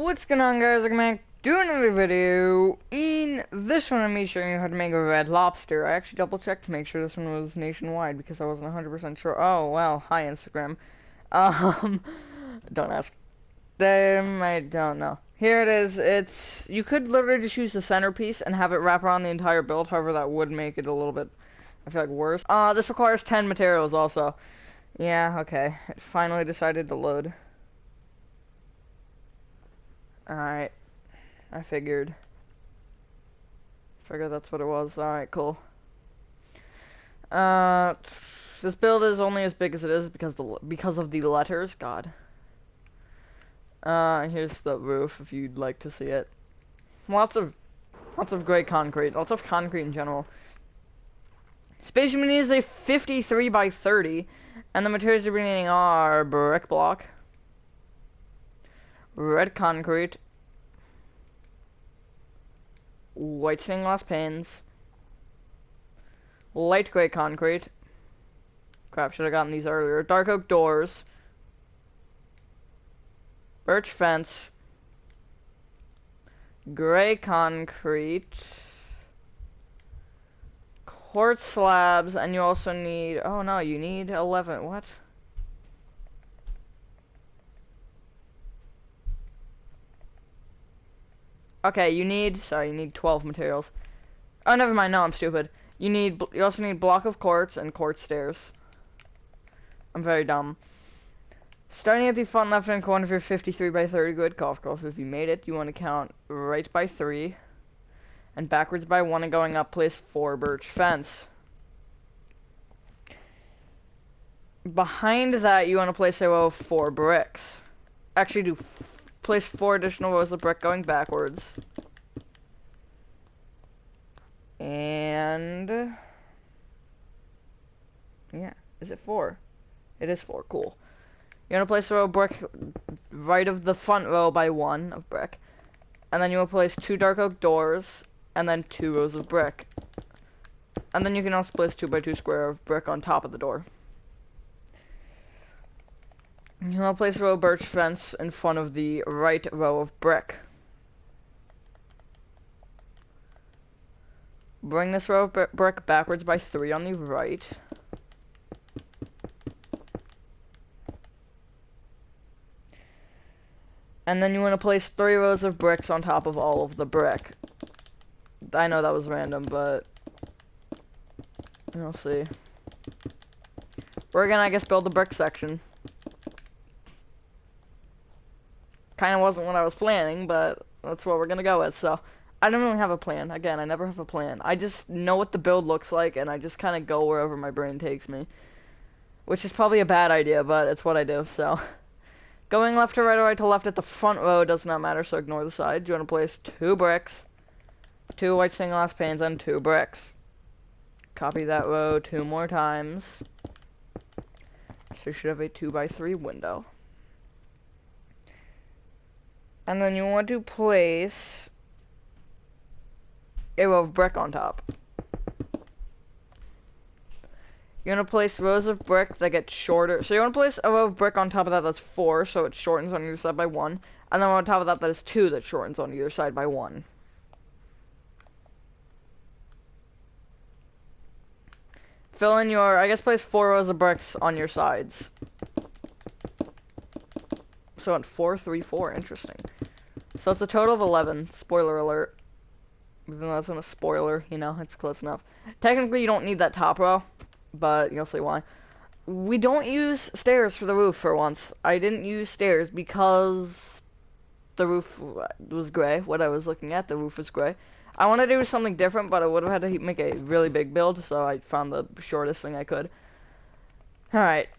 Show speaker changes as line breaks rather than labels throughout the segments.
What's going on, guys? I'm back doing another video. In this one, I'm me showing you how to make a red lobster. I actually double checked to make sure this one was nationwide because I wasn't 100% sure. Oh, well, hi Instagram. Um, don't ask. I don't know. Here it is. You could literally just use the centerpiece and have it wrap around the entire build. However, that would make it a little bit, I feel like, worse. This requires 10 materials also. Yeah, okay. It finally decided to load. Alright. I figured that's what it was. Alright, cool. This build is only as big as it is because of the letters. God. Here's the roof if you'd like to see it. Lots of gray concrete. Lots of concrete in general. Space you need is a 53 by 30, and the materials you're needing are brick block, red concrete, white stained glass panes, light gray concrete. Crap, should have gotten these earlier. Dark oak doors, birch fence, gray concrete, quartz slabs, and you also need, oh no, you need 11, what? Okay, you need 12 materials. Oh, never mind, no, I'm stupid. You also need block of quartz and quartz stairs. I'm very dumb. Starting at the front left-hand corner of your 53 by 30 grid cough. If you made it, you want to count right by 3, and backwards by 1, and going up, place 4 birch fence. Behind that, you want to place a row of 4 bricks. Actually, place 4 additional rows of brick going backwards. And yeah, is it 4? It is 4, cool. You're gonna place a row of brick right of the front row by 1 of brick. And then you will place 2 dark oak doors, and then 2 rows of brick. And then you can also place 2 by 2 square of brick on top of the door. You want to place a row of birch fence in front of the right row of brick. Bring this row of brick backwards by 3 on the right. And then you want to place 3 rows of bricks on top of all of the brick. I know that was random, but we'll see. We're gonna, I guess, build the brick section. Kind of wasn't what I was planning, but that's what we're gonna go with. So I don't really have a plan. Again, I never have a plan. I just know what the build looks like, and I just kind of go wherever my brain takes me, which is probably a bad idea, but it's what I do. So going left to right or right to left at the front row does not matter, so ignore the sides. You want to place 2 bricks, 2 white stained glass panes, and 2 bricks. Copy that row 2 more times. So you should have a 2 by 3 window. And then you want to place a row of brick on top. You're going to place rows of brick that get shorter. So you want to place a row of brick on top of that that's 4, so it shortens on either side by 1. And then on top of that, that is 2 that shortens on either side by 1. Fill in your, I guess place 4 rows of bricks on your sides. So on 4, 3, 4, interesting. So it's a total of 11, spoiler alert. Even though that's in a spoiler, you know, it's close enough. Technically, you don't need that top row, but you'll see why. We don't use stairs for the roof for once. I didn't use stairs because the roof was gray. What I was looking at, the roof was gray. I wanted to do something different, but I would have had to make a really big build, so I found the shortest thing I could. Alright.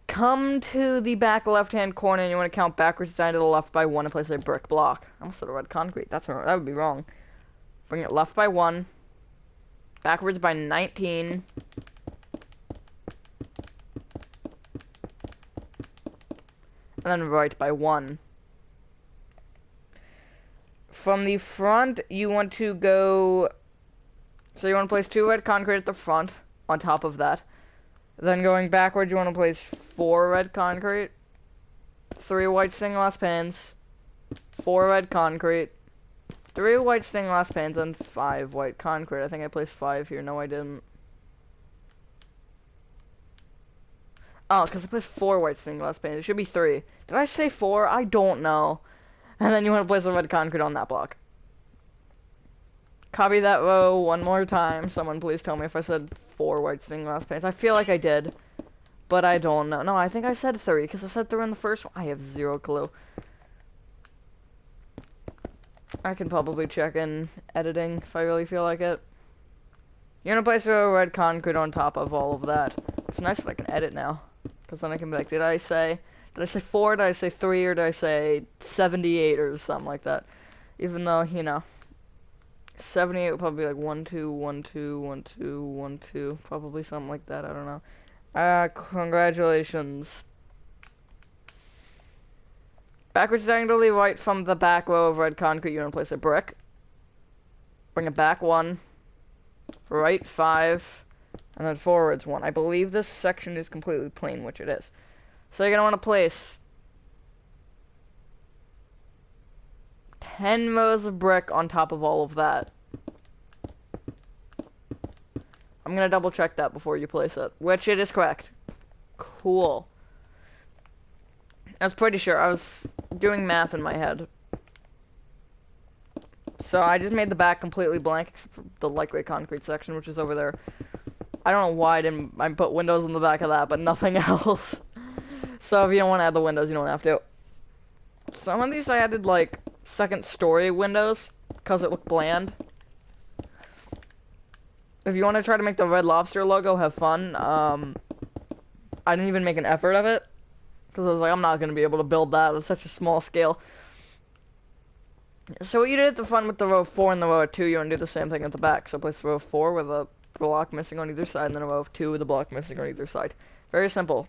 Come to the back left-hand corner, and you want to count backwards down to the left by 1 and place a brick block. I almost said red concrete. That would be wrong. Bring it left by 1, backwards by 19, and then right by 1. From the front, you want to go, so you want to place 2 red concrete at the front, on top of that. Then going backwards, you want to place 4 red concrete, 3 white stained glass panes, 4 red concrete, 3 white stained glass panes, and 5 white concrete. I think I placed 5 here. No, I didn't. Oh, because I placed 4 white stained glass panes. It should be 3. Did I say 4? I don't know. And then you want to place the red concrete on that block. Copy that row one more time. Someone please tell me if I said 4 white stained glass panes. I feel like I did, but I don't know. No, I think I said 3, because I said 3 in the first one. I have 0 clue. I can probably check in editing if I really feel like it. You're gonna place a red concrete on top of all of that. It's nice that I can edit now, because then I can be like, did I say 4, did I say 3, or did I say 78 or something like that? Even though, you know, 78 would probably be like 1, 2, 1, 2, 1, 2, 1, 2, probably something like that, I don't know. Congratulations. Backwards diagonally right from the back row of red concrete, you're gonna place a brick. Bring it back 1. Right 5. And then forwards 1. I believe this section is completely plain, which it is. So you're gonna want to place 10 rows of brick on top of all of that. I'm gonna double check that before you place it, which it is correct. Cool. I was pretty sure. I was doing math in my head. So I just made the back completely blank, except for the light gray concrete section, which is over there. I don't know why I put windows in the back of that, but nothing else. So if you don't want to add the windows, you don't have to. Some of these I added, like, second story windows, because it looked bland. If you want to try to make the Red Lobster logo have fun, I didn't even make an effort of it. Because I was like, I'm not going to be able to build that at such a small scale. So what you did at the front with the row 4 and the row 2, you want to do the same thing at the back. So place row 4 with a block missing on either side, and then a row of 2 with a block missing on either side. Very simple.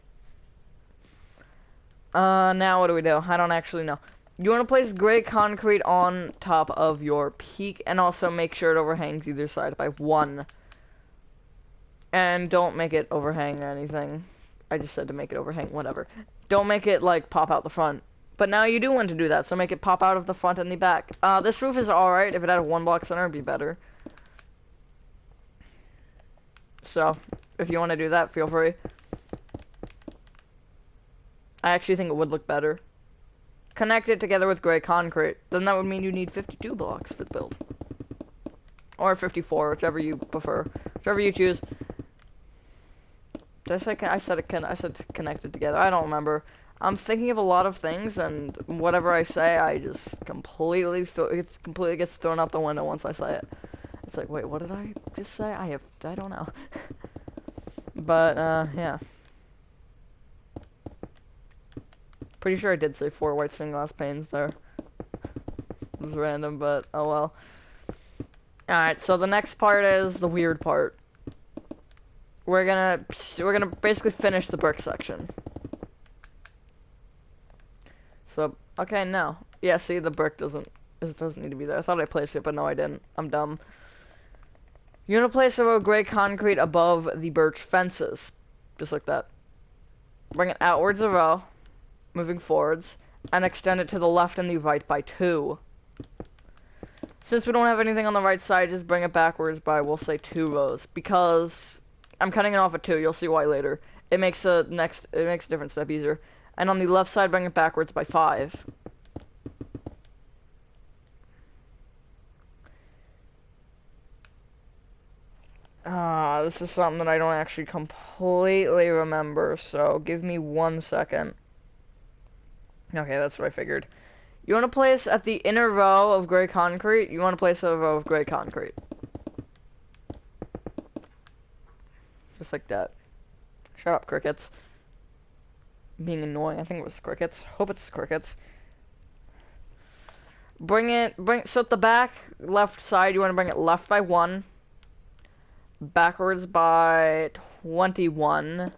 Now what do we do? I don't actually know. You want to place gray concrete on top of your peak, and also make sure it overhangs either side by 1. And don't make it overhang or anything. I just said to make it overhang, whatever. Don't make it, like, pop out the front. But now you do want to do that, so make it pop out of the front and the back. This roof is alright. If it had a 1 block center, it'd be better. So, if you want to do that, feel free. I actually think it would look better. Connect it together with gray concrete. Then that would mean you need 52 blocks for the build. Or 54, whichever you prefer. Whichever you choose. Did I say I said connected together. I don't remember. I'm thinking of a lot of things, and whatever I say, I just completely gets thrown out the window once I say it. It's like, wait, what did I just say? I don't know. But yeah. Pretty sure I did say 4 white stained glass panes there. It was random, but oh well. Alright, so the next part is the weird part. We're gonna basically finish the brick section. So, okay, no. Yeah, see, the brick doesn't need to be there. I thought I placed it, but no, I didn't. I'm dumb. You're gonna place a row of gray concrete above the birch fences. Just like that. Bring it outwards a row, moving forwards, and extend it to the left and the right by 2. Since we don't have anything on the right side, just bring it backwards by, we'll say, 2 rows. Because I'm cutting it off at 2, you'll see why later. It makes a different step easier. And on the left side, bring it backwards by 5. This is something that I don't actually completely remember, so give me 1 second. Okay, that's what I figured. You want to place at the inner row of gray concrete, you want to place a row of gray concrete. Just like that. Shut up, crickets. Being annoying. I think it was crickets. Hope it's crickets. So at the back left side, you want to bring it left by 1. Backwards by 21.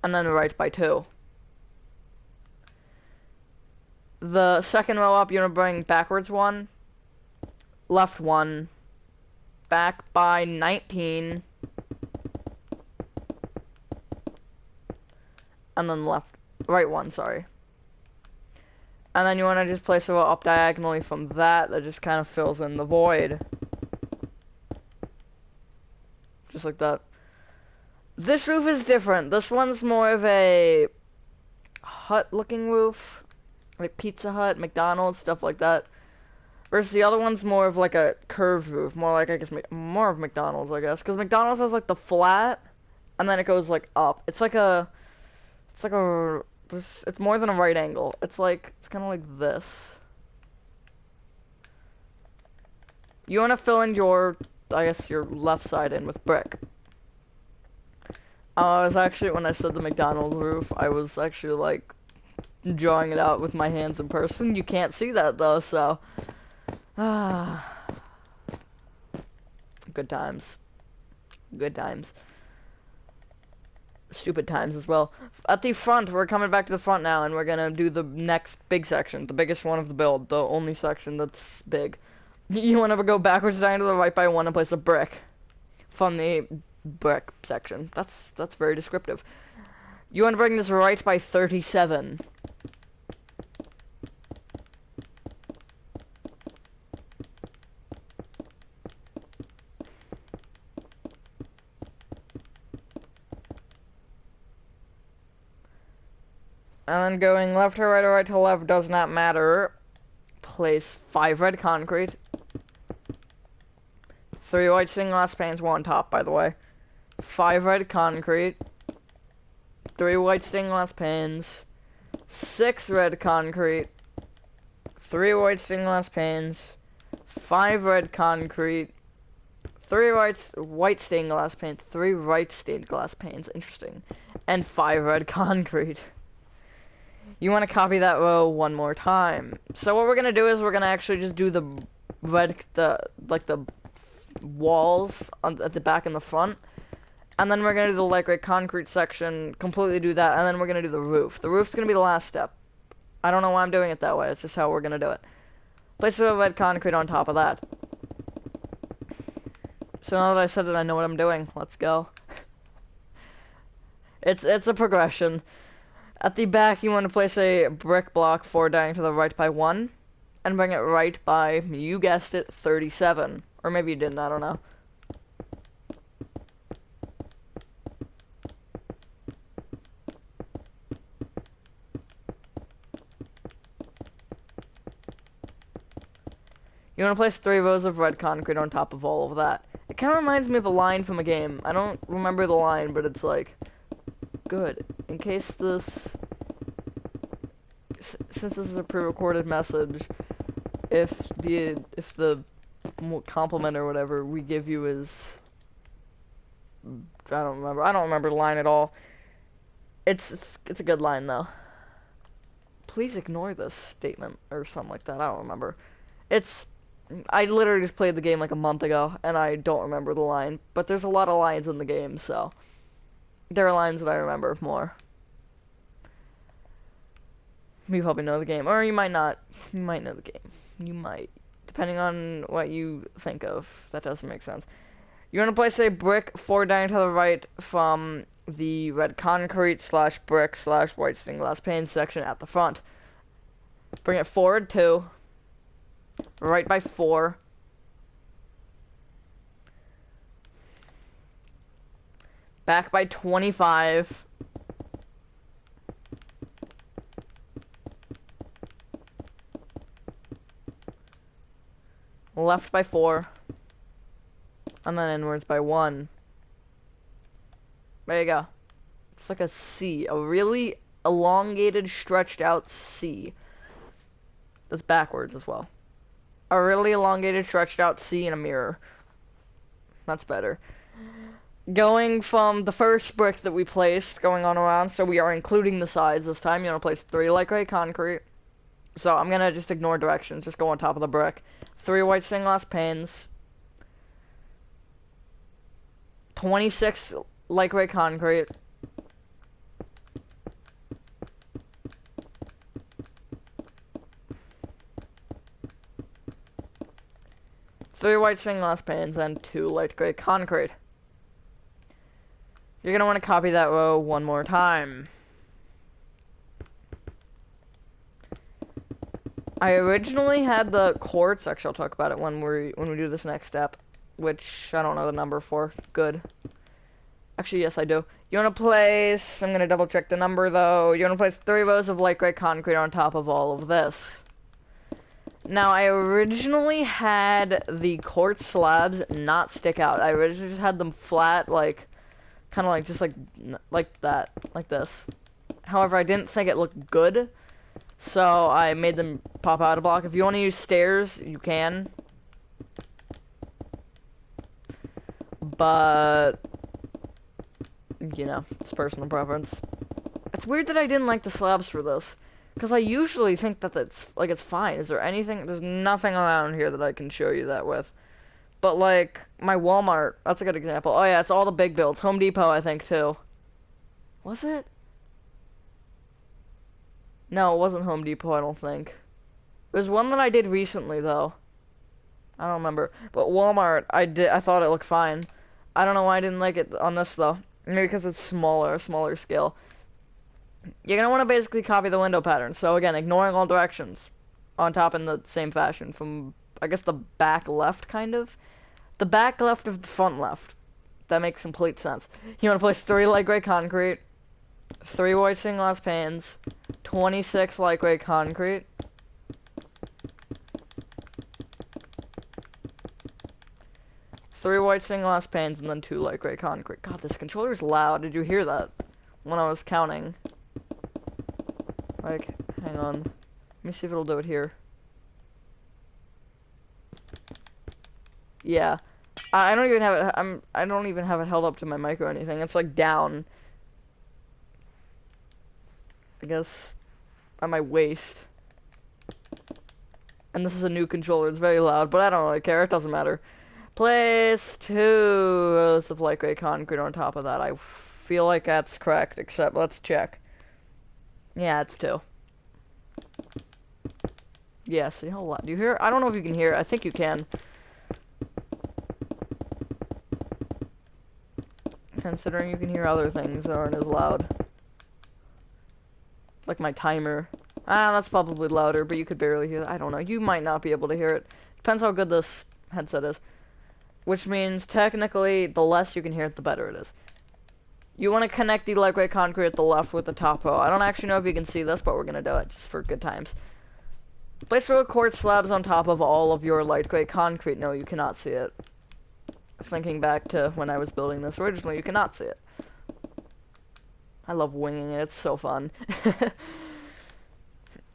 And then right by 2. The second row up, you're going to bring backwards 1. Left 1. Back by 19. and then right one, sorry. And then you want to just place a row up diagonally from that just kind of fills in the void. Just like that. This roof is different. This one's more of a hut-looking roof. Like Pizza Hut, McDonald's, stuff like that. Versus the other one's more of like a curved roof. More like, I guess, more of McDonald's, I guess. Because McDonald's has like the flat, and then it goes like up. It's more than a right angle. It's kind of like this. You want to fill in your left side in with brick. I was actually, when I said the McDonald's roof, I was actually like drawing it out with my hands in person. You can't see that though, so good times. Good times. Stupid times as well. At the front, we're coming back to the front now, and we're gonna do the next big section, the biggest one of the build, the only section that's big. You want to go backwards down to the right by one and place a brick from the brick section. That's very descriptive. You want to bring this right by 37. And then going left to right or right to left does not matter. Place 5 red concrete. 3 white stained glass panes, 1 on top, by the way. 5 red concrete. 3 white stained glass panes. 6 red concrete. 3 white stained glass panes. 5 red concrete. 3 white stained glass panes. 3 right stained glass panes. Interesting. And 5 red concrete. You want to copy that row one more time. So what we're gonna do is we're gonna actually just do the walls at the back and the front, and then we're gonna do the light gray concrete section, completely do that, and then we're gonna do the roof. The roof's gonna be the last step. I don't know why I'm doing it that way. It's just how we're gonna do it. Place the red concrete on top of that. So now that I said it, I know what I'm doing. Let's go. It's a progression. At the back, you want to place a brick block 4 down to the right by 1, and bring it right by, you guessed it, 37. Or maybe you didn't, I don't know. You want to place 3 rows of red concrete on top of all of that. It kind of reminds me of a line from a game. I don't remember the line, but it's like, good. In case since this is a pre-recorded message, if the compliment or whatever we give you is, I don't remember the line at all. It's a good line though. Please ignore this statement or something like that. I don't remember. I literally just played the game like a month ago and I don't remember the line, but there's a lot of lines in the game, so there are lines that I remember more. You probably know the game, or you might not. You might know the game. You might, depending on what you think of. That doesn't make sense. You want to place a brick 4 down to the right from the red concrete / brick / white stained glass pane section at the front. Bring it forward 2, right by 4. Back by 25. Left by 4. And then inwards by 1. There you go. It's like a C. A really elongated, stretched out C. That's backwards as well. A really elongated, stretched out C in a mirror. That's better. Going from the first brick that we placed, going on around, so we are including the sides this time. You want to place 3 light gray concrete. So I'm gonna just ignore directions, just go on top of the brick. 3 white stained glass panes. 26 light gray concrete. Three white stained glass panes and 2 light gray concrete. You're gonna want to copy that row one more time. I originally had the quartz. Actually, I'll talk about it when we do this next step, which I don't know the number for. Good. Actually, yes, I do. You want to place... I'm going to double check the number, though. You want to place 3 rows of light gray concrete on top of all of this. Now, I originally had the quartz slabs not stick out. I originally just had them flat, like... Kind of like, just like that. Like this. However, I didn't think it looked good. So, I made them pop out a block. If you want to use stairs, you can. But... You know, it's personal preference. It's weird that I didn't like the slabs for this. Because I usually think that it's fine. Is there anything? There's nothing around here that I can show you that with. But, like, my Walmart, that's a good example. Oh, yeah, it's all the big builds. Home Depot, I think, too. Was it? No, it wasn't Home Depot, I don't think. There's one that I did recently, though. I don't remember. But Walmart, I thought it looked fine. I don't know why I didn't like it on this, though. Maybe because it's smaller scale. You're going to want to basically copy the window pattern. So again, ignoring all directions. On top in the same fashion. From, I guess, the back left, kind of. The back left of the front left. That makes complete sense. You want to place 3 light gray concrete. 3 white stained glass panes. 26 light gray concrete. 3 white stained glass panes, and then 2 light gray concrete. God, this controller's loud. Did you hear that? When I was counting. Like, hang on. Let me see if it'll do it here. Yeah. I don't even have it, I don't even have it held up to my mic or anything. It's like down. I guess at my waist. And this is a new controller. It's very loud, but I don't really care. It doesn't matter. Place 2 rows of light gray concrete on top of that. I feel like that's correct, except let's check. Yeah, it's 2. Yeah, see how loud. Do you hear it? I don't know if you can hear it. I think you can. Considering you can hear other things that aren't as loud. Like my timer. Ah, that's probably louder, but you could barely hear it. I don't know. You might not be able to hear it. Depends how good this headset is. Which means, technically, the less you can hear it, the better it is. You want to connect the light gray concrete at the left with the top row. I don't actually know if you can see this, but we're going to do it just for good times. Place row of quartz slabs on top of all of your light gray concrete. No, you cannot see it. Thinking back to when I was building this originally, you cannot see it. I love winging it. It's so fun.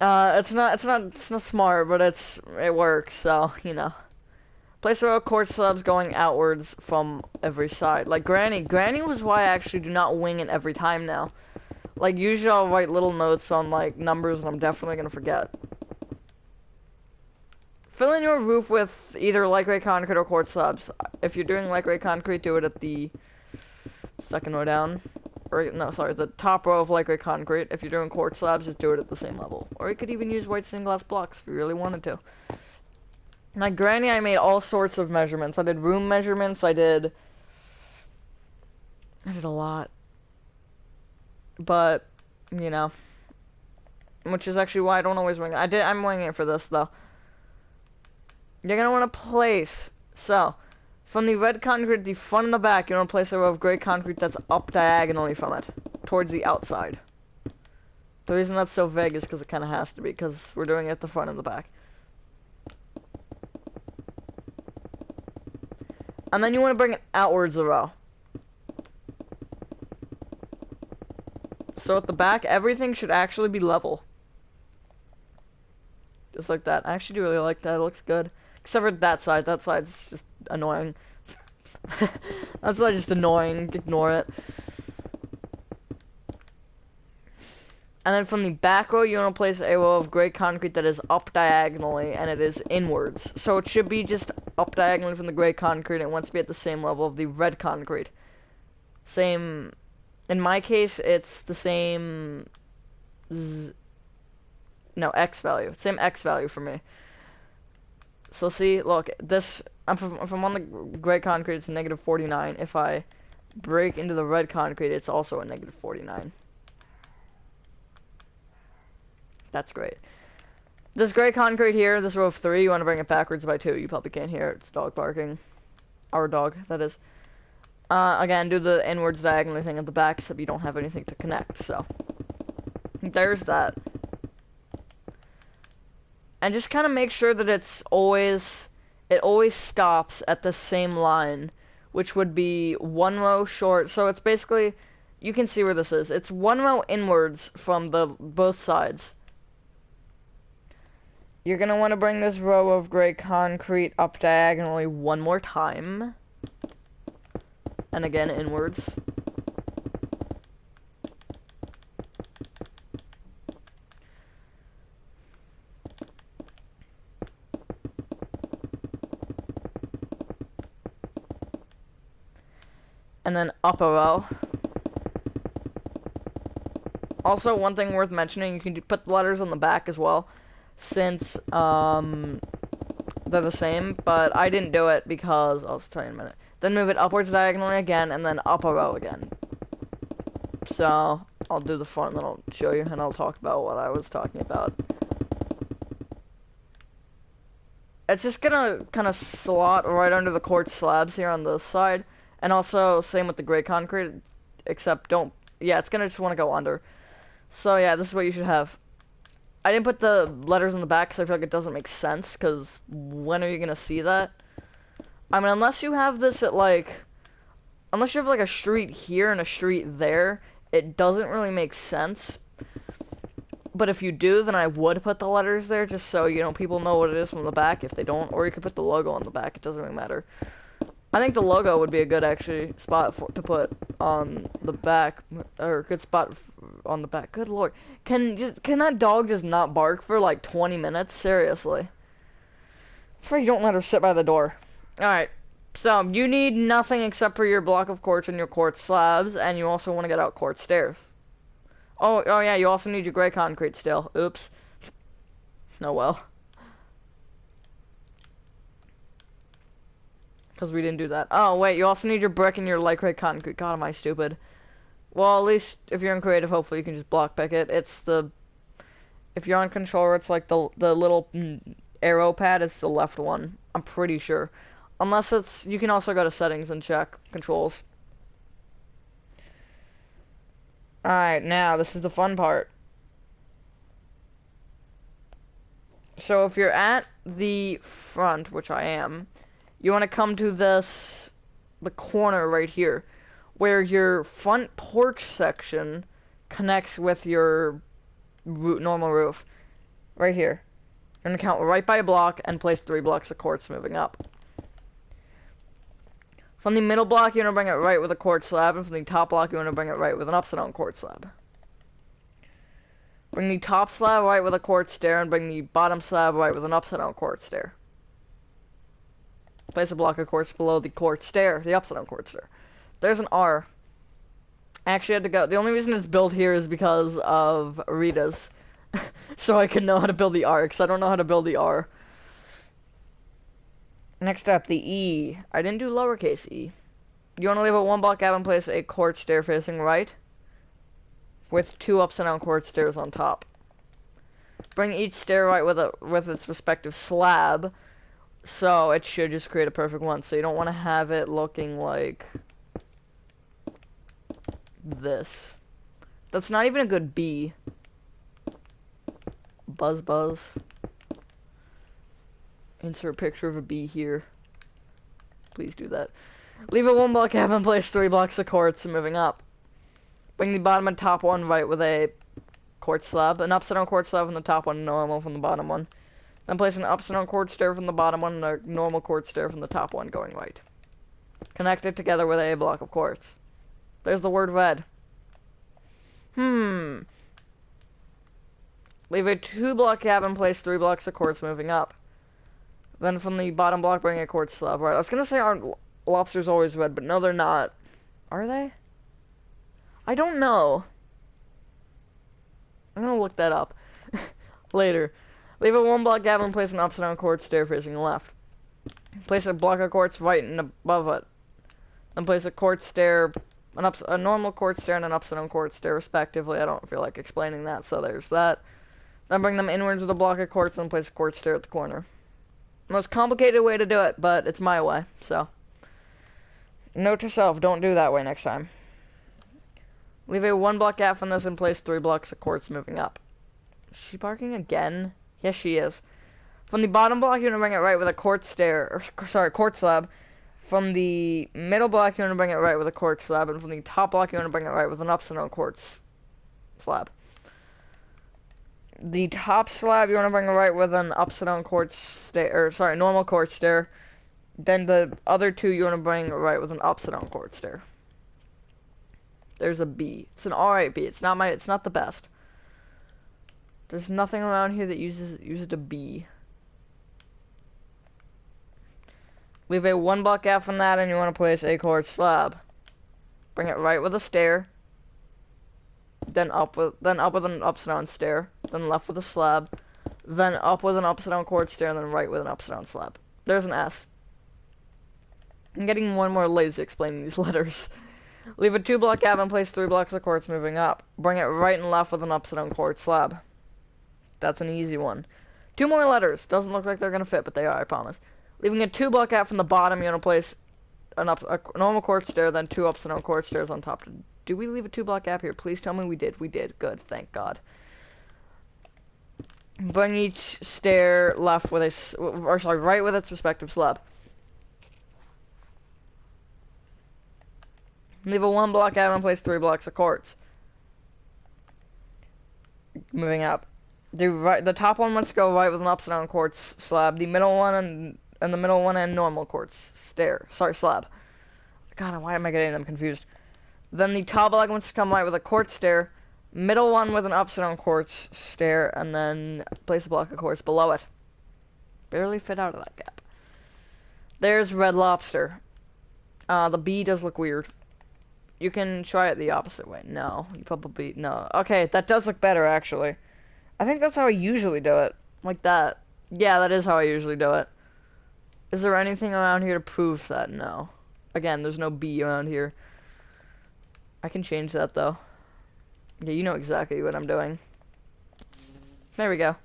It's not smart, but it works, so, you know. Place a row of quartz slabs going outwards from every side. Like Granny. Granny was why I actually do not wing it every time now. Like, usually I'll write little notes on, like, numbers, and I'm definitely gonna forget. Fill in your roof with either light gray concrete or quartz slabs. If you're doing light gray concrete, do it at the second row down. Or, no, sorry, the top row of light gray concrete. If you're doing quartz slabs, just do it at the same level. Or you could even use white stained glass blocks if you really wanted to. My Granny, I made all sorts of measurements. I did room measurements, I did a lot. But, you know. Which is actually why I don't always wing it. I'm winging it for this, though. You're going to want to place, so, from the red concrete, the front and the back, you want to place a row of gray concrete that's up diagonally from it, towards the outside. The reason that's so vague is because it kind of has to be, because we're doing it at the front and the back. And then you want to bring it outwards a row. So at the back, everything should actually be level. Just like that. I actually do really like that. It looks good. Except for that side. That side's just annoying. That side's just annoying. Ignore it. And then from the back row, you want to place a row of gray concrete that is up diagonally, and it is inwards. So it should be just up diagonally from the gray concrete, and it wants to be at the same level of the red concrete. Same, in my case, it's the same, X value. Same X value for me. So see, look, this, if I'm on the gray concrete, it's negative 49. If I break into the red concrete, it's also a negative 49. That's great. This gray concrete here, this row of 3, you want to bring it backwards by 2. You probably can't hear it. It's dog barking. Our dog, that is. Again, do the inwards diagonally thing at the back so you don't have anything to connect, so. There's that. And just kind of make sure that it always stops at the same line, which would be 1 row short. So it's basically, you can see where this is. It's 1 row inwards from both sides. You're going to want to bring this row of gray concrete up diagonally 1 more time. And again, inwards. And then up a row. Also, one thing worth mentioning, you can put the letters on the back as well, since they're the same, but I didn't do it because, I'll tell you in a minute. Then move it upwards diagonally again, and then up a row again. So, I'll do the front, and then I'll show you, and I'll talk about what I was talking about. It's just gonna kind of slot right under the quartz slabs here on the side. And also, same with the gray concrete, except it's gonna just want to go under. So yeah, this is what you should have. I didn't put the letters on the back because I feel like it doesn't make sense, because when are you gonna see that? I mean, unless you have this at unless you have like a street here and a street there, it doesn't really make sense. But if you do, then I would put the letters there, just so, people know what it is from the back if they don't. Or you could put the logo on the back, it doesn't really matter. I think the logo would be a good, spot to put on the back, or a good spot on the back. Good lord. Can that dog just not bark for, 20 minutes? Seriously. That's why you don't let her sit by the door. Alright, so, you need nothing except for your block of quartz and your quartz slabs, and you also want to get out quartz stairs. Oh yeah, you also need your gray concrete still. Oops. Oh well. Because we didn't do that. Oh, wait, you also need your brick and your light gray concrete. God, am I stupid. Well, at least if you're in creative, hopefully you can just block pick it. If you're on controller, it's like the little arrow pad. It's the left one. I'm pretty sure. Unless you can also go to settings and check controls. Alright, now, this is the fun part. So if you're at the front, which I am, you want to come to the corner right here, where your front porch section connects with your normal roof. Right here. You're going to count right by a block and place 3 blocks of quartz moving up. From the middle block, you want to bring it right with a quartz slab, and from the top block, you want to bring it right with an upside down quartz slab. Bring the top slab right with a quartz stair, and bring the bottom slab right with an upside down quartz stair. Place a block of quartz below the quartz stair, the upside down quartz stair. There's an R. I actually had to go. The only reason it's built here is because of Rita's. So I can know how to build the R, because I don't know how to build the R. Next up, the E. I didn't do lowercase e. You want to leave a 1 block gap and place a quartz stair facing right, with 2 upside down quartz stairs on top. Bring each stair right with its respective slab, so it should just create a perfect one. So you don't want to have it looking like this. That's not even a good B. Buzz buzz. Insert picture of a bee here. Please do that. Leave a 1 block gap and place 3 blocks of quartz moving up. Bring the bottom and top one right with a quartz slab. An upside down quartz slab from the top one, normal from the bottom one. Then place an upside down quartz stair from the bottom one and a normal quartz stair from the top one going right. Connect it together with a block of quartz. There's the word red. Leave a 2 block gap and place 3 blocks of quartz moving up. Then from the bottom block, bring a quartz slab. Right, I was gonna say aren't lobsters always red, but no, they're not. Are they? I don't know. I'm gonna look that up later. Leave a 1 block gap and place an upside down quartz stair facing left. Place a block of quartz right and above it. Then place a quartz stair, a normal quartz stair and an upside down quartz stair respectively. I don't feel like explaining that, so there's that. Then bring them inwards with a block of quartz and place a quartz stair at the corner. Most complicated way to do it, but it's my way, so. Note to self, don't do that way next time. Leave a 1 block gap from this and place 3 blocks of quartz moving up. Is she barking again? Yes, she is. From the bottom block, you're going to bring it right with a quartz stair, or sorry, quartz slab. From the middle block, you're going to bring it right with a quartz slab, and from the top block, you're going to bring it right with an upside down quartz slab. The top slab, you want to bring it right with an upside down quartz stair, or sorry, normal quartz stair. Then the other 2, you want to bring it right with an upside down quartz stair. There's a B. It's an alright B. It's not the best. There's nothing around here that uses a B. Leave a 1 block gap from that, and you want to place a quartz slab. Bring it right with a stair. Then up with an upside down stair. Then left with a slab. Then up with an upside down quartz stair, and then right with an upside down slab. There's an S. I'm getting more and more lazy explaining these letters. Leave a 2 block gap and place 3 blocks of quartz moving up. Bring it right and left with an upside down quartz slab. That's an easy one. 2 more letters. Doesn't look like they're gonna fit, but they are, I promise. Leaving a 2 block gap from the bottom, you're gonna place a normal quartz stair, then 2 upside down quartz stairs on top. Did we leave a 2 block gap here? Please tell me we did. We did. Good. Thank God. Bring each stair left with right with its respective slab. Leave a 1 block gap and place 3 blocks of quartz. Moving up. The top one must go right with an upside down quartz slab. The middle one and the middle one and normal quartz stair. Sorry, slab. God, why am I getting them confused? Then the top block wants to come right with a quartz stair. Middle one with an upside down quartz stair, and then place a block of quartz below it. Barely fit out of that gap. There's Red Lobster. The B does look weird. You can try it the opposite way. No, no. Okay, that does look better, actually. I think that's how I usually do it. Like that. Yeah, that is how I usually do it. Is there anything around here to prove that? No. Again, there's no B around here. I can change that, though. Yeah, you know exactly what I'm doing. There we go.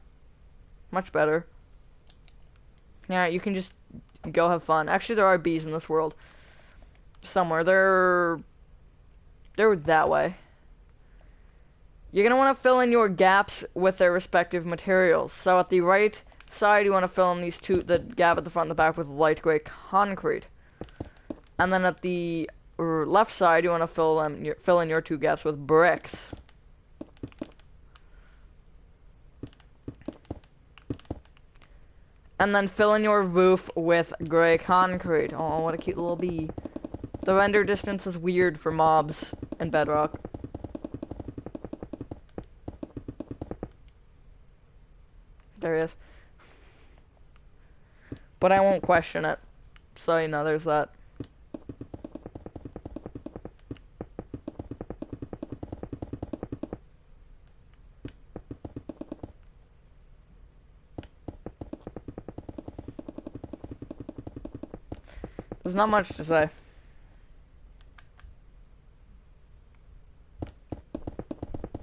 Much better. Yeah, you can just go have fun. Actually, there are B's in this world. Somewhere. They're that way. You're going to want to fill in your gaps with their respective materials. So at the right side, you want to fill in the gap at the front and the back with light gray concrete. And then at the left side, you want to fill in your 2 gaps with bricks. And then fill in your roof with gray concrete. Oh, what a cute little bee. The render distance is weird for mobs in Bedrock. There he is. But I won't question it. So, you know, there's that. There's not much to say.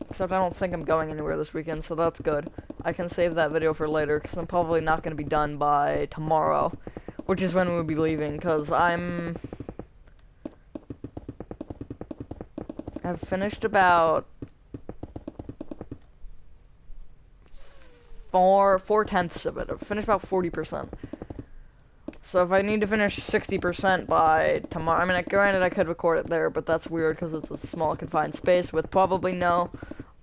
Except I don't think I'm going anywhere this weekend, so that's good. I can save that video for later, because I'm probably not going to be done by tomorrow, which is when we'll be leaving, because I've finished about 4/10 of it. I've finished about 40%. So if I need to finish 60% by tomorrow, I mean, granted I could record it there, but that's weird because it's a small confined space with probably no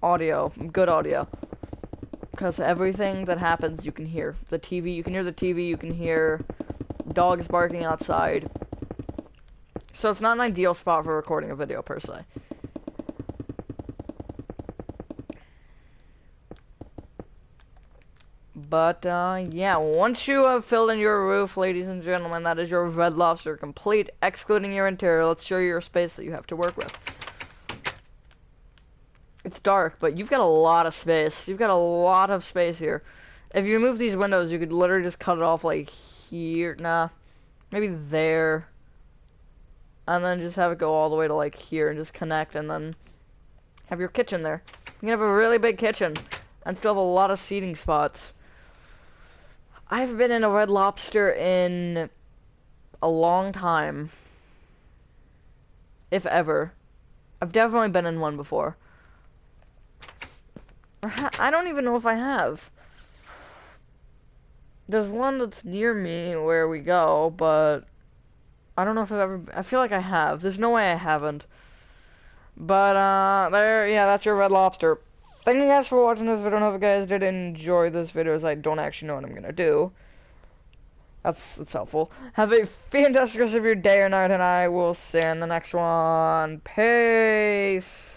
audio, good audio. Because everything that happens you can hear. The TV, you can hear the TV, you can hear dogs barking outside. So it's not an ideal spot for recording a video per se. But, yeah, once you have filled in your roof, ladies and gentlemen, that is your Red Lobster complete, excluding your interior. Let's show you your space that you have to work with. It's dark, but you've got a lot of space. You've got a lot of space here. If you remove these windows, you could literally just cut it off, like, here. Nah, maybe there. And then just have it go all the way to, like, here and just connect, and then have your kitchen there. You can have a really big kitchen. and still have a lot of seating spots. I've been in a Red Lobster in a long time. If ever. I've definitely been in one before. I don't even know if I have. There's one that's near me where we go, but I don't know if I've ever... I feel like I have. There's no way I haven't. But, yeah, that's your Red Lobster. Thank you guys for watching this video. I hope you guys did enjoy this video, as I don't actually know what I'm gonna do. That's helpful. Have a fantastic rest of your day or night, and I will see you in the next one. Peace!